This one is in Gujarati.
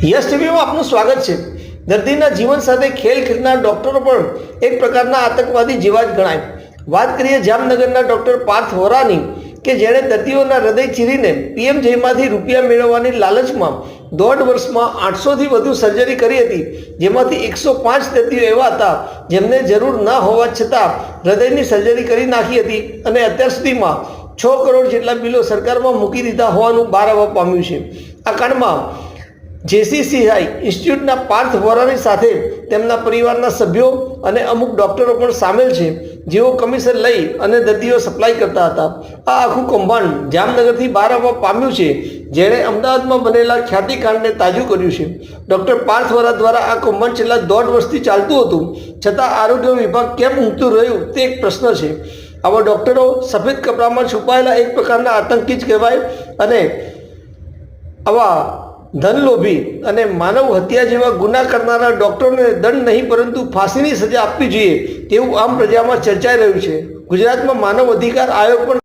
યસ ટીવીમાં આપનું સ્વાગત છે। દર્દીના જીવન સાથે ખેલ ખેલનાર ડોક્ટરો પણ એક પ્રકારના આતંકવાદી જેવા જ ગણાય। વાત કરીએ જામનગરના ડોક્ટર પાર્થ વોરાની કે જેણે દર્દીઓના હૃદય ચીરીને પીએમ જયમાંથી રૂપિયા મેળવવાની લાલચમાં 1.5 વર્ષમાં 800થી વધુ સર્જરી કરી હતી, જેમાંથી 105 દર્દીઓ એવા હતા જેમને જરૂર ન હોવા છતાં હૃદયની સર્જરી કરી નાખી હતી અને અત્યાર સુધીમાં 6 કરોડ જેટલા બિલો સરકારમાં મૂકી દીધા હોવાનું બહાર આવવા પામ્યું છે। આ કાંડમાં જેસીસીઆઈ ઇન્સ્ટિટ્યૂટના પાર્થ વોરાની સાથે તેમના પરિવારના સભ્યો અને અમુક ડોક્ટરો પણ સામેલ છે, જેઓ કમિશન લઈ અને દર્દીઓ સપ્લાય કરતા હતા। આ આખું કૌભાંડ જામનગરથી બહાર આવવા પામ્યું છે, જેણે અમદાવાદમાં બનેલા ખ્યાતિકાંડને તાજું કર્યું છે। ડોક્ટર પાર્થ વોરા દ્વારા આ કૌભાંડ છેલ્લા 1.5 વર્ષથી ચાલતું હતું, છતાં આરોગ્ય વિભાગ કેમ ઊંઘતું રહ્યું તે એક પ્રશ્ન છે। આવા ડોક્ટરો સફેદ કપડામાં છુપાયેલા એક પ્રકારના આતંકી જ કહેવાય અને આવા ધનલોભી અને માનવ હત્યા જેવા ગુના કરનારા ડોક્ટરોને દંડ નહીં પરંતુ ફાંસીની સજા આપવી જોઈએ તેવું આમ પ્રજામાં ચર્ચાઈ રહ્યું છે। ગુજરાતમાં માનવ અધિકાર આયોગ પણ